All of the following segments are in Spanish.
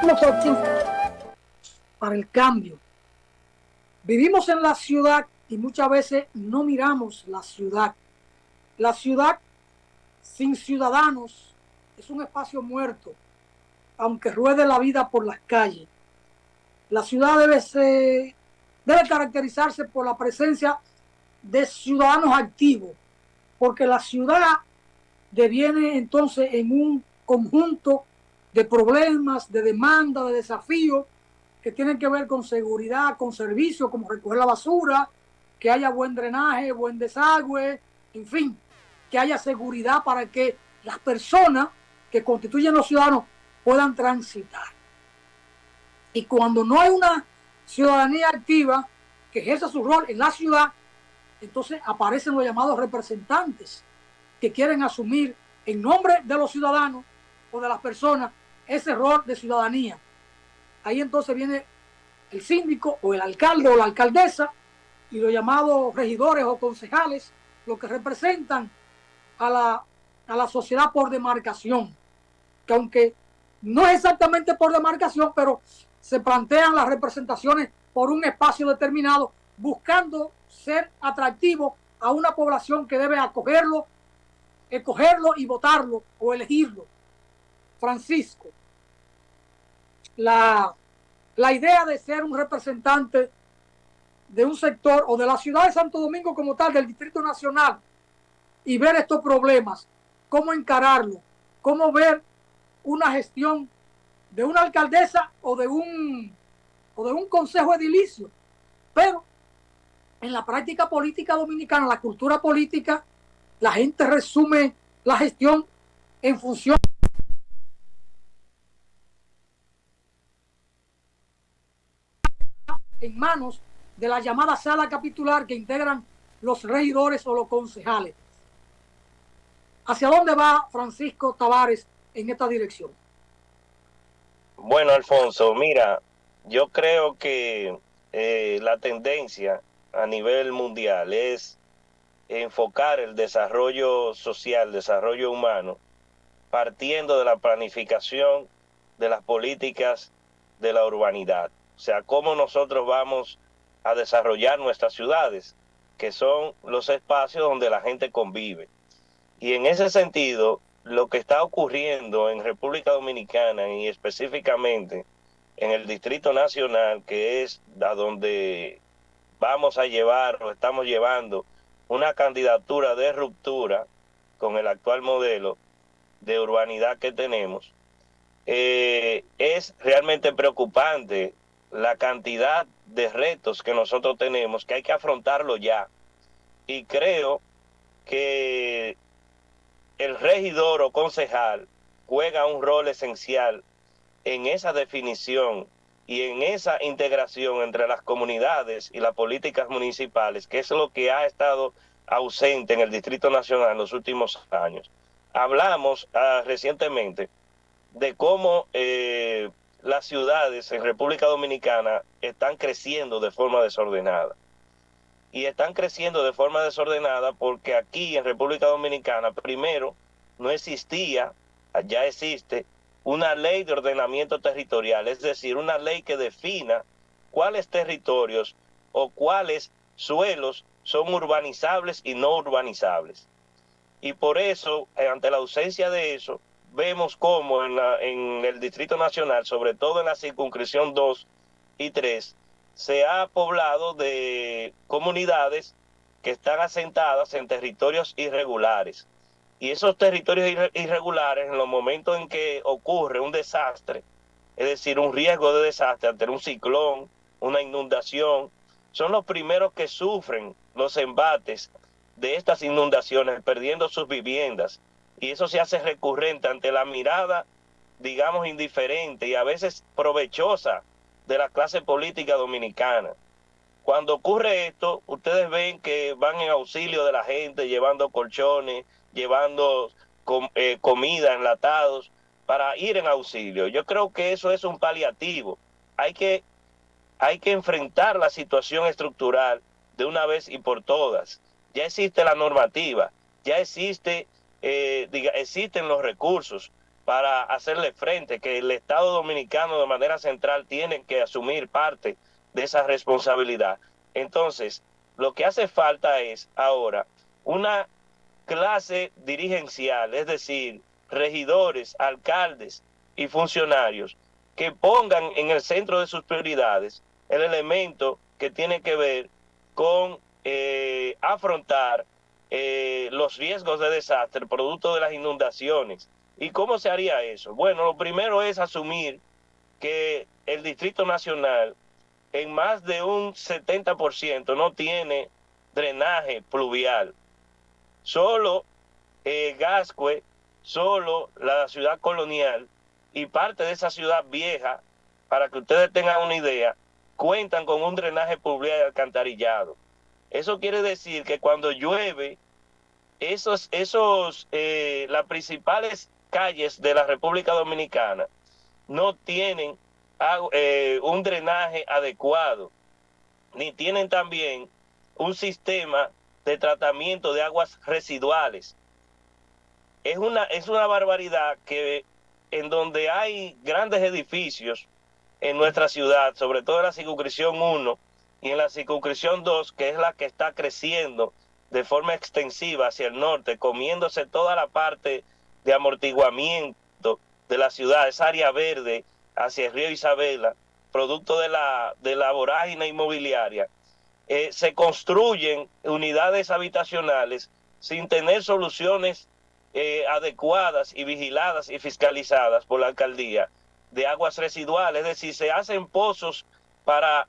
nosotros para el cambio. Vivimos en la ciudad y muchas veces no miramos la ciudad. La ciudad sin ciudadanos es un espacio muerto, aunque ruede la vida por las calles. La ciudad debe caracterizarse por la presencia de ciudadanos activos, porque la ciudad deviene entonces en un conjunto de problemas, de demandas, de desafíos que tienen que ver con seguridad, con servicios como recoger la basura, que haya buen drenaje, buen desagüe, en fin, que haya seguridad para que las personas que constituyen los ciudadanos puedan transitar. Y cuando no hay una ciudadanía activa que ejerza su rol en la ciudad, entonces aparecen los llamados representantes que quieren asumir en nombre de los ciudadanos o de las personas ese rol de ciudadanía. Ahí entonces viene el síndico o el alcalde o la alcaldesa y los llamados regidores o concejales, los que representan a la sociedad por demarcación, que aunque no es exactamente por demarcación, pero se plantean las representaciones por un espacio determinado, buscando ser atractivo a una población que debe acogerlo, escogerlo y votarlo o elegirlo. Francisco, la idea de ser un representante de un sector o de la ciudad de Santo Domingo como tal, del Distrito Nacional, y ver estos problemas, cómo encararlo, cómo ver una gestión de una alcaldesa o de un consejo edilicio. Pero en la práctica política dominicana, la cultura política, la gente resume la gestión en función en manos de la llamada sala capitular que integran los regidores o los concejales. ¿Hacia dónde va Francisco Tavares en esta dirección? Bueno, Alfonso, mira, yo creo que la tendencia a nivel mundial es enfocar el desarrollo social, desarrollo humano, partiendo de la planificación de las políticas de la urbanidad. O sea, cómo nosotros vamos a desarrollar nuestras ciudades, que son los espacios donde la gente convive. Y en ese sentido, lo que está ocurriendo en República Dominicana y específicamente en el Distrito Nacional, que es a donde vamos a llevar o estamos llevando una candidatura de ruptura con el actual modelo de urbanidad que tenemos, es realmente preocupante la cantidad de retos que nosotros tenemos, que hay que afrontarlo ya. Y creo que el regidor o concejal juega un rol esencial en esa definición y en esa integración entre las comunidades y las políticas municipales, que es lo que ha estado ausente en el Distrito Nacional en los últimos años. Hablamos recientemente de cómo las ciudades en República Dominicana están creciendo de forma desordenada. Y están creciendo de forma desordenada porque aquí en República Dominicana, primero, no existía, ya existe, una ley de ordenamiento territorial, es decir, una ley que defina cuáles territorios o cuáles suelos son urbanizables y no urbanizables. Y por eso, ante la ausencia de eso, vemos cómo en el Distrito Nacional, sobre todo en la circunscripción 2 y 3, se ha poblado de comunidades que están asentadas en territorios irregulares. Y esos territorios irregulares, en los momentos en que ocurre un desastre, es decir, un riesgo de desastre ante un ciclón, una inundación, son los primeros que sufren los embates de estas inundaciones, perdiendo sus viviendas. Y eso se hace recurrente ante la mirada, digamos, indiferente y a veces provechosa de la clase política dominicana. Cuando ocurre esto, ustedes ven que van en auxilio de la gente, llevando colchones, llevando comida, enlatados, para ir en auxilio. Yo creo que eso es un paliativo. Hay que enfrentar la situación estructural de una vez y por todas. Ya existe la normativa, ya existen los recursos. para hacerle frente, que el Estado dominicano de manera central tiene que asumir parte de esa responsabilidad. Entonces, lo que hace falta es ahora una clase dirigencial, es decir, regidores, alcaldes y funcionarios que pongan en el centro de sus prioridades el elemento que tiene que ver con afrontar los riesgos de desastre producto de las inundaciones. ¿Y cómo se haría eso? Bueno, lo primero es asumir que el Distrito Nacional en más de un 70% no tiene drenaje pluvial. Solo Gascue, solo la ciudad colonial y parte de esa ciudad vieja, para que ustedes tengan una idea, cuentan con un drenaje pluvial y alcantarillado. Eso quiere decir que cuando llueve, las principales calles de la República Dominicana no tienen un drenaje adecuado, ni tienen también un sistema de tratamiento de aguas residuales. Es una barbaridad que en donde hay grandes edificios en nuestra ciudad, sobre todo en la circunscripción 1 y en la circunscripción 2, que es la que está creciendo de forma extensiva hacia el norte, comiéndose toda la parte de amortiguamiento de la ciudad, esa área verde hacia el río Isabela, producto de la vorágine inmobiliaria. Se construyen unidades habitacionales sin tener soluciones adecuadas y vigiladas y fiscalizadas por la alcaldía de aguas residuales, es decir, se hacen pozos para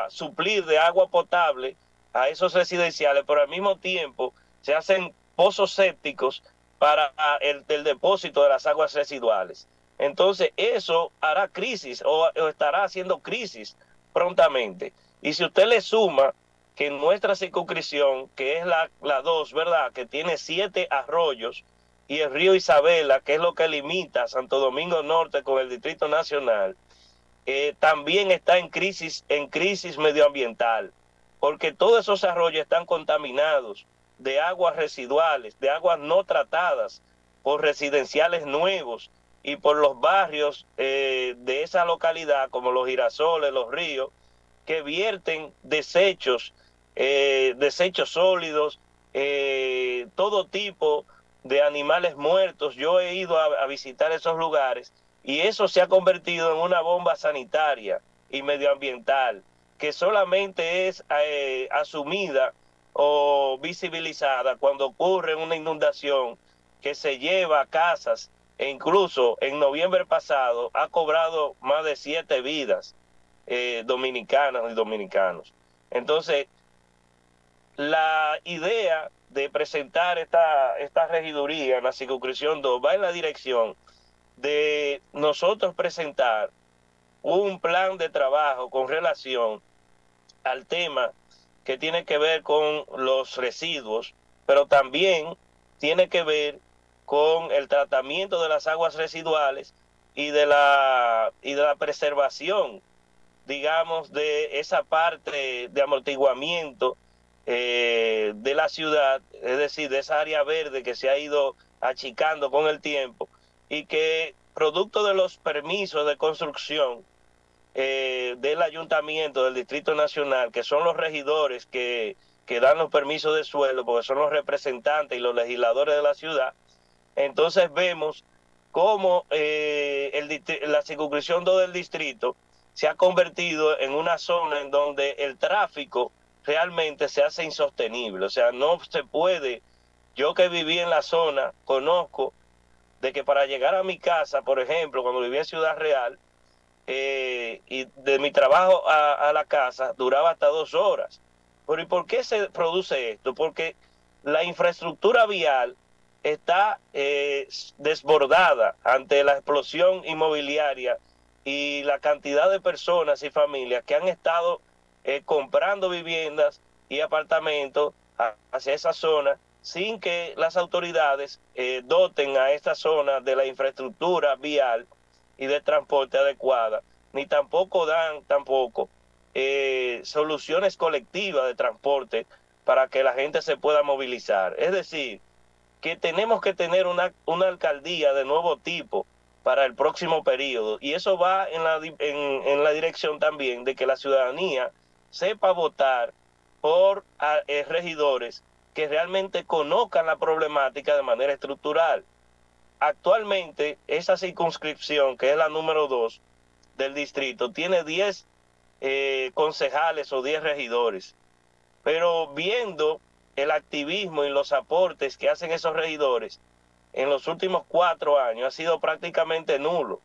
suplir de agua potable a esos residenciales, pero al mismo tiempo se hacen pozos sépticos para el depósito de las aguas residuales. Entonces eso hará crisis o estará haciendo crisis prontamente. Y si usted le suma que en nuestra circunscripción, que es la 2, ¿verdad?, que tiene 7 arroyos, y el río Isabela, que es lo que limita Santo Domingo Norte con el Distrito Nacional, también está en crisis medioambiental, porque todos esos arroyos están contaminados de aguas residuales, de aguas no tratadas por residenciales nuevos y por los barrios de esa localidad, como los Girasoles, los Ríos, que vierten desechos sólidos, todo tipo de animales muertos. Yo he ido a visitar esos lugares y eso se ha convertido en una bomba sanitaria y medioambiental que solamente es asumida o visibilizada cuando ocurre una inundación que se lleva a casas, e incluso en noviembre pasado ha cobrado más de 7 vidas dominicanas y dominicanos. Entonces, la idea de presentar esta regiduría en la circunscripción 2 va en la dirección de nosotros presentar un plan de trabajo con relación al tema que tiene que ver con los residuos, pero también tiene que ver con el tratamiento de las aguas residuales y de la preservación, digamos, de esa parte de amortiguamiento de la ciudad, es decir, de esa área verde que se ha ido achicando con el tiempo y que producto de los permisos de construcción del ayuntamiento, del Distrito Nacional, que son los regidores que dan los permisos de suelo, porque son los representantes y los legisladores de la ciudad, entonces vemos cómo la circunscripción 2 del distrito se ha convertido en una zona en donde el tráfico realmente se hace insostenible. O sea, no se puede. Yo que viví en la zona, conozco de que para llegar a mi casa, por ejemplo, cuando vivía en Ciudad Real, y de mi trabajo a la casa, duraba hasta 2 horas. Pero ¿y por qué se produce esto? Porque la infraestructura vial está desbordada ante la explosión inmobiliaria y la cantidad de personas y familias que han estado comprando viviendas y apartamentos hacia esa zona sin que las autoridades doten a esta zona de la infraestructura vial y de transporte adecuada, ni tampoco dan soluciones colectivas de transporte para que la gente se pueda movilizar. Es decir, que tenemos que tener una alcaldía de nuevo tipo para el próximo periodo. Y eso va en la dirección también de que la ciudadanía sepa votar por regidores que realmente conozcan la problemática de manera estructural. Actualmente, esa circunscripción, que es la número 2 del distrito, tiene 10 concejales o 10 regidores. Pero viendo el activismo y los aportes que hacen esos regidores en los últimos 4 años, ha sido prácticamente nulo.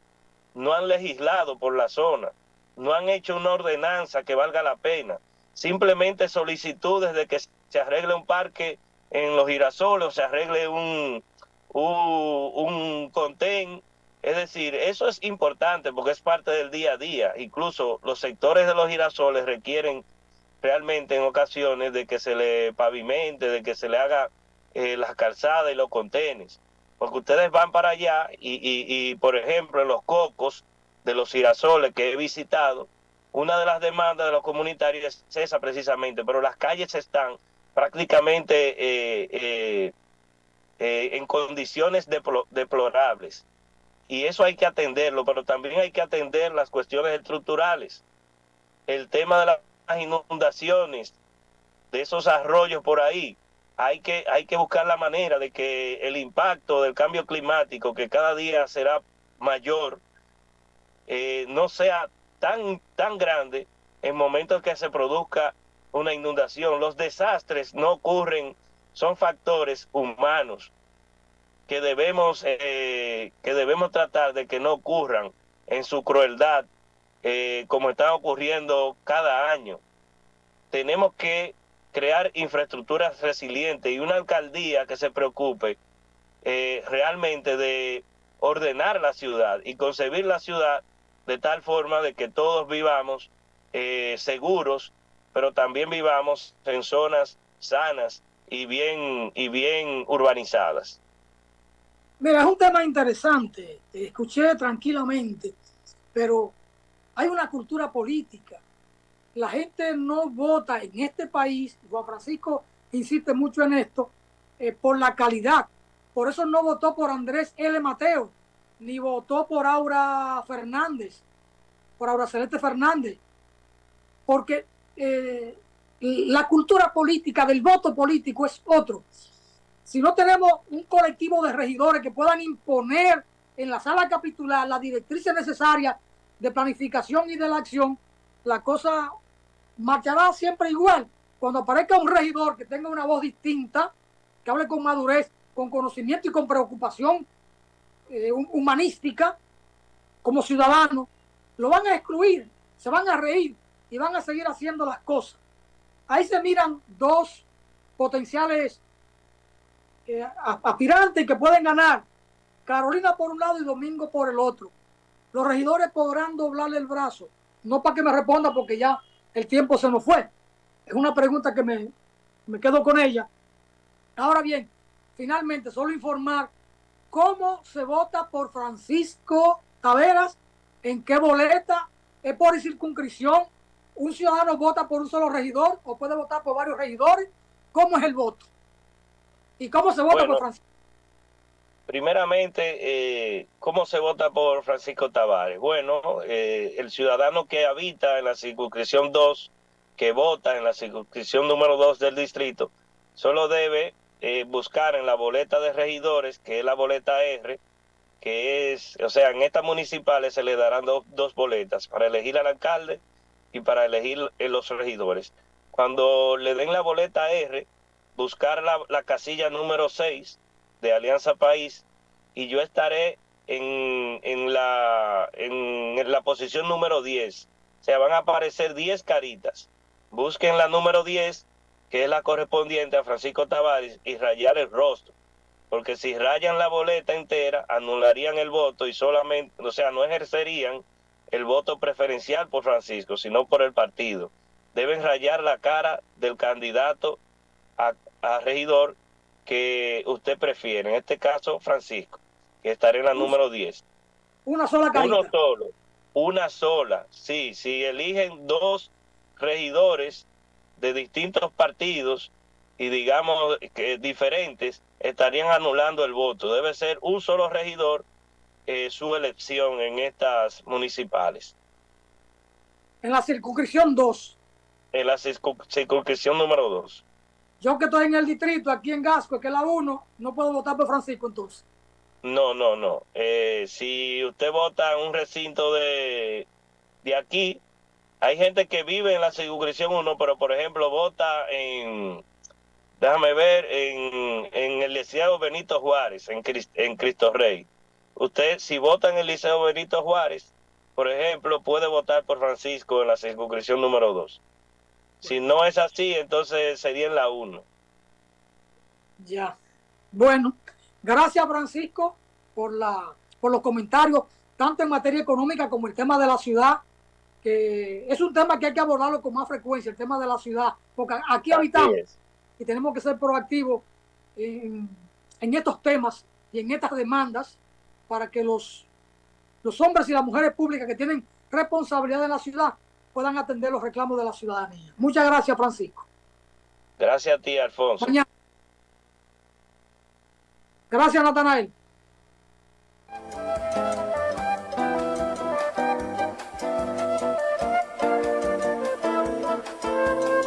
No han legislado por la zona, no han hecho una ordenanza que valga la pena. Simplemente solicitudes de que se arregle un parque en los Girasoles, o se arregle un contén. Es decir, eso es importante porque es parte del día a día. Incluso los sectores de los Girasoles requieren realmente en ocasiones de que se le pavimente, de que se le haga las calzadas y los contenes. Porque ustedes van para allá y, por ejemplo, en los cocos de los Girasoles que he visitado, una de las demandas de los comunitarios es esa precisamente, pero las calles están prácticamente en condiciones deplorables. Y eso hay que atenderlo, pero también hay que atender las cuestiones estructurales. El tema de las inundaciones, de esos arroyos por ahí, hay que buscar la manera de que el impacto del cambio climático, que cada día será mayor, no sea tan grande en momentos que se produzca una inundación. Los desastres no ocurren, son factores humanos que debemos tratar de que no ocurran en su crueldad, como están ocurriendo cada año. Tenemos que crear infraestructuras resilientes y una alcaldía que se preocupe realmente de ordenar la ciudad y concebir la ciudad de tal forma de que todos vivamos seguros, pero también vivamos en zonas sanas y bien urbanizadas. Mira, es un tema interesante, te escuché tranquilamente, pero hay una cultura política. La gente no vota en este país, Juan Francisco insiste mucho en esto, por la calidad. Por eso no votó por Andrés L. Mateo, ni votó por Aura Fernández, por Aura Celeste Fernández, porque la cultura política del voto político es otro. Si no tenemos un colectivo de regidores que puedan imponer en la sala capitular las directrices necesarias de planificación y de la acción, la cosa marchará siempre igual. Cuando aparezca un regidor que tenga una voz distinta, que hable con madurez, con conocimiento y con preocupación humanística, como ciudadano, lo van a excluir, se van a reír y van a seguir haciendo las cosas. Ahí se miran dos potenciales aspirantes que pueden ganar, Carolina por un lado y Domingo por el otro. Los regidores podrán doblarle el brazo, no para que me responda porque ya el tiempo se nos fue. Es una pregunta que me quedo con ella. Ahora bien, finalmente, solo informar cómo se vota por Francisco Taveras, en qué boleta, es por circunscripción, un ciudadano vota por un solo regidor o puede votar por varios regidores, ¿cómo es el voto? ¿Y cómo se vota por Francisco? Primeramente, ¿cómo se vota por Francisco Tavares? Bueno, el ciudadano que habita en la circunscripción 2, que vota en la circunscripción número 2 del distrito, solo debe buscar en la boleta de regidores, que es la boleta R, que es, o sea, en estas municipales se le darán dos boletas, para elegir al alcalde y para elegir los regidores. Cuando le den la boleta R, buscar la casilla número 6 de Alianza País, y yo estaré en la posición número 10. O sea, van a aparecer 10 caritas. Busquen la número 10, que es la correspondiente a Francisco Tavares, y rayar el rostro. Porque si rayan la boleta entera, anularían el voto y solamente, o sea, no ejercerían el voto preferencial por Francisco, sino por el partido. Deben rayar la cara del candidato a regidor que usted prefiere, en este caso Francisco, que estará en la número 10. Una sola carita. Uno solo, una sola. Sí, si eligen dos regidores de distintos partidos, y digamos que diferentes, estarían anulando el voto. Debe ser un solo regidor su elección en estas municipales. En la circunscripción 2. En la circunscripción número 2. Yo que estoy en el distrito, aquí en Gasco, que es la 1, no puedo votar por Francisco entonces. No. Si usted vota en un recinto de aquí, hay gente que vive en la circunscripción 1, pero por ejemplo vota déjame ver, en el Liceo Benito Juárez, en Cristo Rey. Usted, si vota en el Liceo Benito Juárez, por ejemplo, puede votar por Francisco en la circunscripción número 2. Si no es así, entonces sería en la 1. Ya. Bueno, gracias Francisco por los comentarios, tanto en materia económica como el tema de la ciudad, que es un tema que hay que abordarlo con más frecuencia, el tema de la ciudad, porque aquí habitamos y tenemos que ser proactivos en estos temas y en estas demandas para que los hombres y las mujeres públicas que tienen responsabilidad en la ciudad puedan atender los reclamos de la ciudadanía. Muchas gracias, Francisco. Gracias a ti, Alfonso. Mañana. Gracias, Natanael.